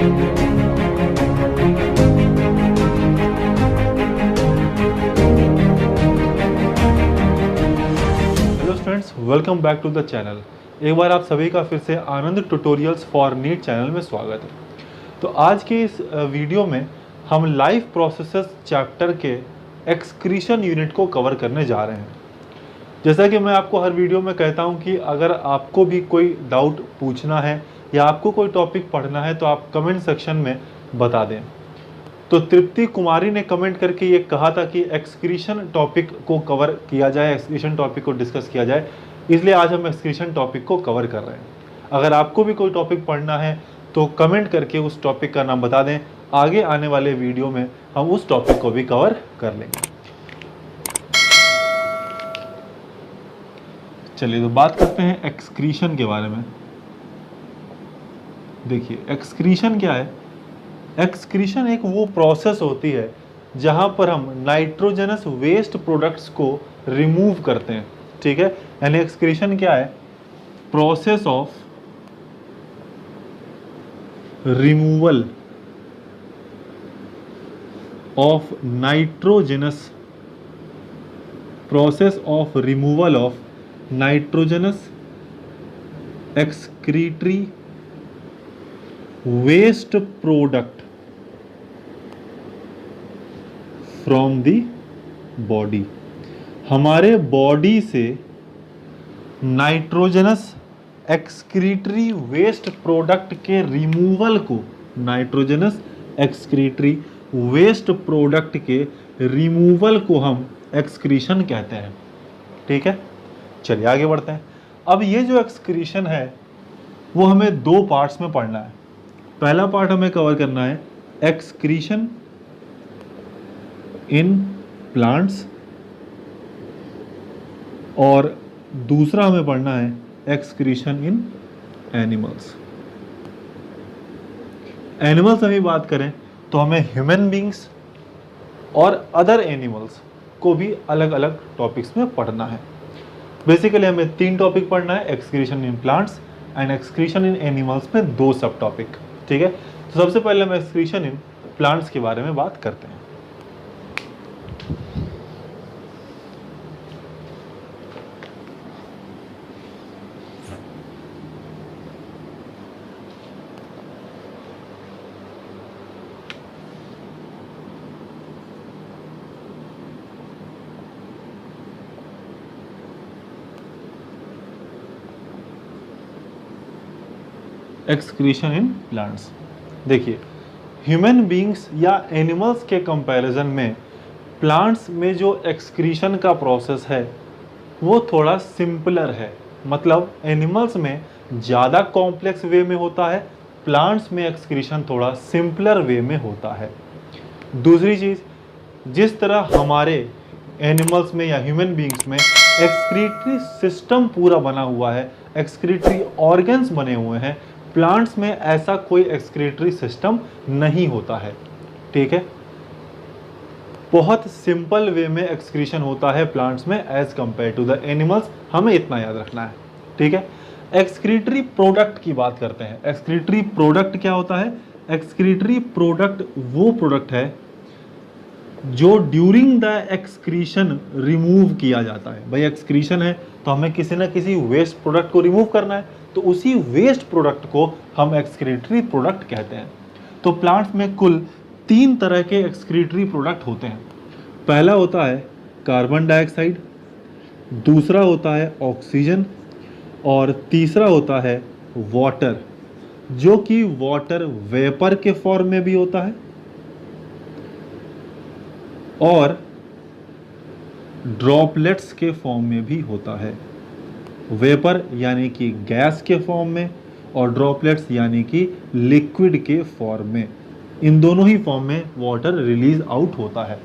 Hello students, welcome back to the channel. एक बार आप सभी का फिर से Anand tutorials for NEET channel में स्वागत है। तो आज के इस वीडियो में हम लाइफ प्रोसेसेस चैप्टर के एक्सक्रीशन यूनिट को कवर करने जा रहे हैं। जैसा कि मैं आपको हर वीडियो में कहता हूं कि अगर आपको भी कोई डाउट पूछना है या आपको कोई टॉपिक पढ़ना है तो आप कमेंट सेक्शन में बता दें। तो तृप्ति कुमारी ने कमेंट करके ये कहा था कि एक्सक्रीशन टॉपिक को कवर किया जाए, एक्सक्रीशन टॉपिक को डिस्कस किया जाए, इसलिए आज हम एक्सक्रीशन टॉपिक को कवर कर रहे हैं। अगर आपको भी कोई टॉपिक पढ़ना है तो कमेंट करके उस टॉपिक का नाम बता दें, आगे आने वाले वीडियो में हम उस टॉपिक को भी कवर कर लेंगे। चलिए तो बात करते हैं एक्सक्रीशन के बारे में। देखिए एक्सक्रीशन क्या है। एक्सक्रीशन एक वो प्रोसेस होती है जहां पर हम नाइट्रोजनस वेस्ट प्रोडक्ट्स को रिमूव करते हैं, ठीक है। यानी एक्सक्रीशन क्या है? Process of removal of nitrogenous, process of removal of nitrogenous excretory waste product from the body. हमारे बॉडी से नाइट्रोजनस एक्सक्रीटरी वेस्ट प्रोडक्ट के रिमूवल को, नाइट्रोजनस एक्सक्रीटरी वेस्ट प्रोडक्ट के रिमूवल को हम एक्सक्रीशन कहते हैं, ठीक है। चलिए आगे बढ़ते हैं। अब ये जो एक्सक्रीशन है वो हमें दो पार्ट्स में पढ़ना है। पहला पार्ट हमें कवर करना है एक्सक्रीशन इन प्लांट्स और दूसरा हमें पढ़ना है एक्सक्रीशन इन एनिमल्स। एनिमल्स में बात करें तो हमें ह्यूमन बींग्स और अदर एनिमल्स को भी अलग अलग टॉपिक्स में पढ़ना है। बेसिकली हमें तीन टॉपिक पढ़ना है, excretion in plants and excretion in animals में दो सब टॉपिक, ठीक है। तो सबसे पहले हम एक्सक्रीशन इन प्लांट्स के बारे में बात करते हैं। Excretion in plants. देखिए ह्यूमन बींग्स या एनिमल्स के कंपैरिजन में प्लांट्स में जो एक्सक्रीशन का प्रोसेस है वो थोड़ा सिंपलर है। मतलब एनिमल्स में ज़्यादा कॉम्प्लेक्स वे में होता है, प्लांट्स में एक्सक्रीशन थोड़ा सिंपलर वे में होता है। दूसरी चीज़, जिस तरह हमारे एनिमल्स में या ह्यूमन बींग्स में एक्सक्रीटरी सिस्टम पूरा बना हुआ है, एक्सक्रीटरी ऑर्गन्स बने हुए हैं, प्लांट्स में ऐसा कोई एक्सक्रीटरी सिस्टम नहीं होता है, ठीक है। बहुत सिंपल वे में एक्सक्रीशन होता है प्लांट्स में as compare to the animals, हमें इतना याद रखना है, ठीक है। एक्सक्रीटरी प्रोडक्ट की बात करते हैं। एक्सक्रीटरी प्रोडक्ट क्या होता है? एक्सक्रीटरी प्रोडक्ट वो प्रोडक्ट है जो ड्यूरिंग द एक्सक्रीशन रिमूव किया जाता है। भाई एक्सक्रीशन है तो हमें किसी ना किसी वेस्ट प्रोडक्ट को रिमूव करना है, तो उसी वेस्ट प्रोडक्ट को हम एक्सक्रीटरी प्रोडक्ट कहते हैं। तो प्लांट्स में कुल तीन तरह के एक्सक्रीटरी प्रोडक्ट होते हैं। पहला होता है कार्बन डाइऑक्साइड, दूसरा होता है ऑक्सीजन और तीसरा होता है वाटर, जो कि वाटर वेपर के फॉर्म में भी होता है और ड्रॉपलेट्स के फॉर्म में भी होता है। वेपर यानी कि गैस के फॉर्म में और ड्रॉपलेट्स यानी कि लिक्विड के फॉर्म में। इन दोनों ही फॉर्म में वाटर रिलीज आउट होता है।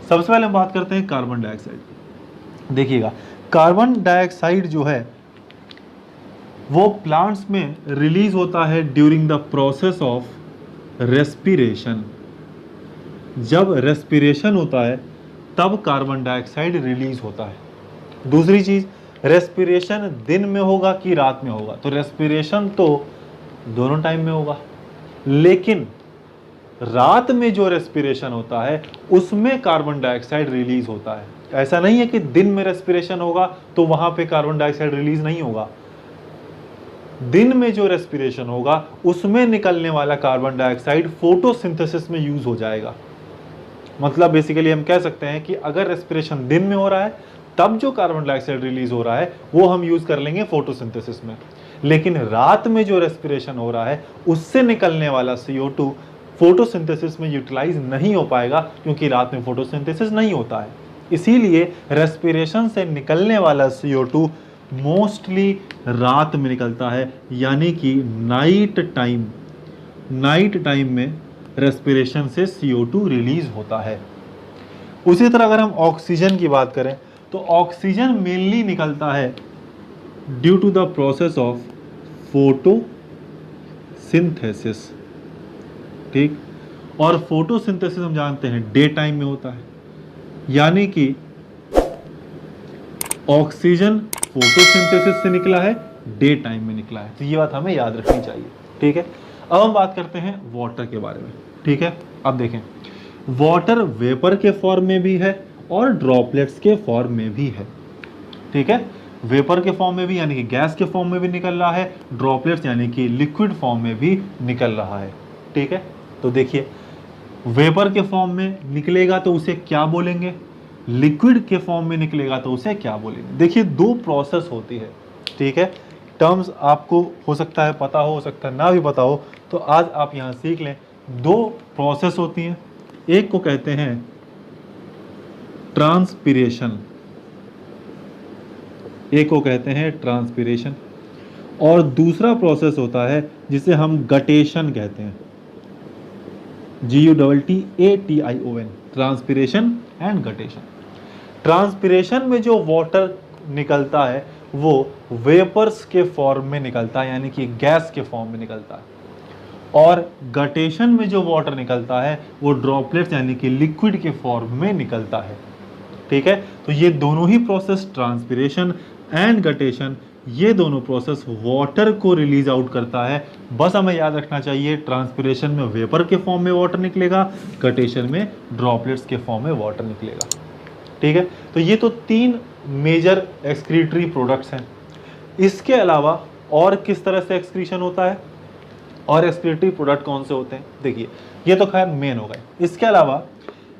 सबसे पहले हम बात करते हैं कार्बन डाइऑक्साइड। देखिएगा कार्बन डाइऑक्साइड जो है वो प्लांट्स में रिलीज होता है during the process of respiration. जब रेस्पिरेशन होता है तब कार्बन डाइऑक्साइड रिलीज होता है। दूसरी चीज़, रेस्पिरेशन दिन में होगा कि रात में होगा? तो रेस्पिरेशन तो दोनों टाइम में होगा, लेकिन रात में जो रेस्पिरेशन होता है उसमें कार्बन डाइऑक्साइड रिलीज होता है। ऐसा नहीं है कि दिन में रेस्पिरेशन होगा तो वहां पे कार्बन डाइऑक्साइड रिलीज नहीं होगा। दिन में जो रेस्पिरेशन होगा उसमें निकलने वाला कार्बन डाइऑक्साइड फोटोसिंथेसिस में यूज हो जाएगा। मतलब बेसिकली हम कह सकते हैं कि अगर रेस्पिरेशन दिन में हो रहा है तब जो कार्बन डाइऑक्साइड रिलीज हो रहा है वो हम यूज कर लेंगे फोटोसिंथेसिस में, लेकिन रात में जो रेस्पिरेशन हो रहा है उससे निकलने वाला CO2 फोटोसिंथेसिस में यूटिलाइज नहीं हो पाएगा क्योंकि रात में फोटोसिंथेसिस नहीं होता है। इसीलिए रेस्पिरेशन से निकलने वाला CO2 मोस्टली रात में निकलता है, यानी कि नाइट टाइम में रेस्पिरेशन से CO2 रिलीज होता है। उसी तरह अगर हम ऑक्सीजन की बात करें तो ऑक्सीजन मेनली निकलता है due to the process of photosynthesis, ठीक। और फोटोसिंथेसिस हम जानते हैं डे टाइम में होता है, यानी कि ऑक्सीजन फोटोसिंथेसिस से निकला है, डे टाइम में निकला है। तो ये बात हमें याद रखनी चाहिए, ठीक है। अब हम बात करते हैं वाटर के बारे में, ठीक है। अब देखें, वाटर वेपर के फॉर्म में भी है और ड्रॉपलेट्स के फॉर्म में भी है, ठीक है। वेपर के फॉर्म में भी यानी कि गैस के फॉर्म में भी निकल रहा है, ड्रॉपलेट्स यानी कि लिक्विड फॉर्म में भी निकल रहा है, ठीक है। तो देखिए, वेपर के फॉर्म में निकलेगा तो उसे क्या बोलेंगे, लिक्विड के फॉर्म में निकलेगा तो उसे क्या बोलेंगे। देखिए, दो प्रोसेस होती है, ठीक है। टर्म्स आपको हो सकता है पता हो सकता है ना भी पता हो, तो आज आप यहाँ सीख लें। दो प्रोसेस होती हैं, एक को कहते हैं ट्रांसपिरेशन, एक को कहते हैं ट्रांसपिरेशन, और दूसरा प्रोसेस होता है जिसे हम गटेशन कहते हैं, GUTTATION, transpiration and guttation. Transpiration में जो वाटर निकलता है वो वेपर्स के फॉर्म में निकलता है, यानी कि गैस के फॉर्म में निकलता है, और गटेशन में जो वाटर निकलता है वो ड्रॉपलेट्स यानी कि लिक्विड के फॉर्म में निकलता है, ठीक है। तो ये दोनों ही प्रोसेस, ट्रांसपिरेशन एंड गटेशन, ये दोनों प्रोसेस वाटर को रिलीज आउट करता है। बस हमें याद रखना चाहिए, ट्रांसपिरेशन में वेपर के फॉर्म में वाटर निकलेगा, गटेशन में ड्रॉपलेट्स के फॉर्म में वाटर निकलेगा, ठीक है। तो ये तो तीन मेजर एक्सक्रीटरी प्रोडक्ट्स हैं। इसके अलावा और किस तरह से एक्सक्रीशन होता है और एक्सक्रीटरी प्रोडक्ट कौन से होते हैं, देखिए, ये तो खैर मेन हो गए। इसके अलावा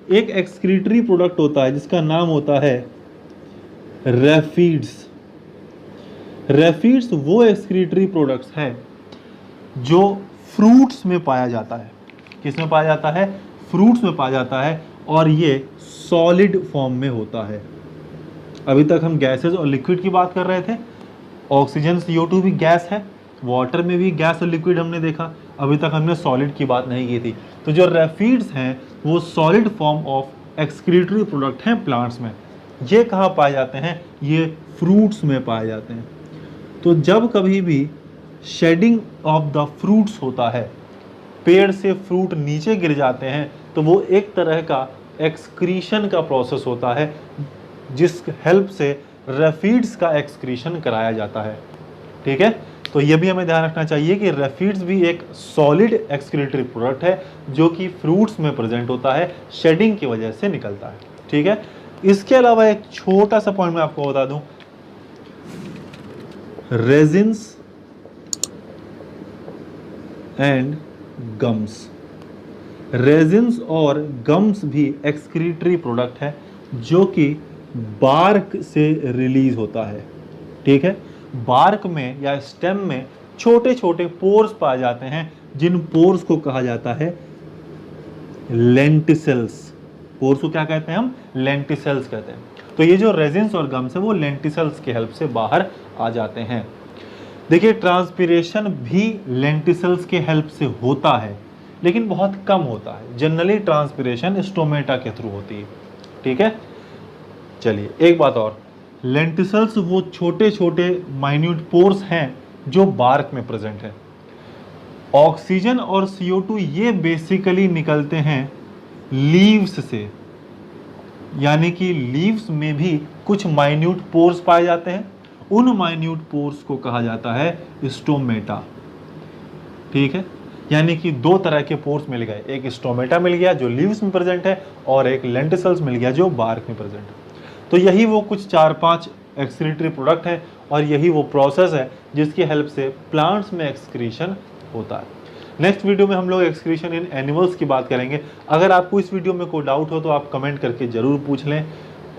एक एक्सक्रीटरी प्रोडक्ट होता है जिसका नाम होता है रेफिड्स। रेफिड्स वो एक्सक्रीटरी प्रोडक्ट्स हैं जो फ्रूट्स में पाया जाता है। किस में पाया जाता है, फ्रूट्स में पाया जाता है, और ये सॉलिड फॉर्म में होता है। अभी तक हम गैसेस और लिक्विड की बात कर रहे थे। ऑक्सीजन CO2 भी गैस है, वाटर में भी गैस और लिक्विड हमने देखा। अभी तक हमने सॉलिड की बात नहीं की थी। तो जो रेफिड्स हैं वो solid form of excretory product हैं प्लांट्स में। ये कहाँ पाए जाते हैं, ये फ्रूट्स में पाए जाते हैं। तो जब कभी भी शेडिंग ऑफ द फ्रूट्स होता है, पेड़ से फ्रूट नीचे गिर जाते हैं, तो वो एक तरह का एक्सक्रीशन का प्रोसेस होता है जिस हेल्प से रेफिड्स का एक्सक्रीशन कराया जाता है, ठीक है। तो ये भी हमें ध्यान रखना चाहिए कि रेफिड्स भी एक सॉलिड एक्सक्रीटरी प्रोडक्ट है जो कि फ्रूट्स में प्रेजेंट होता है, शेडिंग की वजह से निकलता है, ठीक है। इसके अलावा एक छोटा सा पॉइंट मैं आपको बता दूं, रेजिन्स एंड गम्स। रेजिन्स और गम्स भी एक्सक्रीटरी प्रोडक्ट है जो कि बार्क से रिलीज होता है, ठीक है। बार्क में या स्टेम में छोटे छोटे पोर्स पाए जाते हैं जिन पोर्स को कहा जाता है लेंटिसेल्स। पोर्स को क्या कहते हैं हम, लेंटिसेल्स कहते हैं। तो ये जो रेजिन्स और गम्स है वो लेंटिसेल्स के हेल्प से बाहर आ जाते हैं। देखिए, ट्रांसपिरेशन भी लेंटिसेल्स के हेल्प से होता है लेकिन बहुत कम होता है। जनरली ट्रांसपिरेशन स्टोमेटा के थ्रू होती है, ठीक है। चलिए, एक बात और, लेंटिसेल्स वो छोटे छोटे माइन्यूट पोर्स हैं जो बार्क में प्रेजेंट है। ऑक्सीजन और CO2 ये बेसिकली निकलते हैं लीव्स से, यानी कि लीव्स में भी कुछ माइन्यूट पोर्स पाए जाते हैं। उन माइन्यूट पोर्स को कहा जाता है स्टोमेटा, ठीक है। यानी कि दो तरह के पोर्स मिल गए, एक स्टोमेटा मिल गया जो लीव्स में प्रेजेंट है और एक लेंटिसल्स मिल गया जो बार्क में प्रेजेंट है। तो यही वो कुछ 4-5 एक्सक्रीटरी प्रोडक्ट हैं और यही वो प्रोसेस है जिसकी हेल्प से प्लांट्स में एक्सक्रीशन होता है। नेक्स्ट वीडियो में हम लोग एक्सक्रीशन इन एनिमल्स की बात करेंगे। अगर आपको इस वीडियो में कोई डाउट हो तो आप कमेंट करके ज़रूर पूछ लें,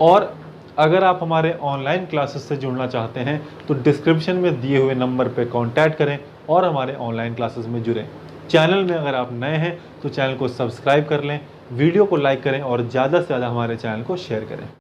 और अगर आप हमारे ऑनलाइन क्लासेस से जुड़ना चाहते हैं तो डिस्क्रिप्शन में दिए हुए नंबर पर कॉन्टैक्ट करें और हमारे ऑनलाइन क्लासेस में जुड़ें। चैनल में अगर आप नए हैं तो चैनल को सब्सक्राइब कर लें, वीडियो को लाइक करें और ज़्यादा से ज़्यादा हमारे चैनल को शेयर करें।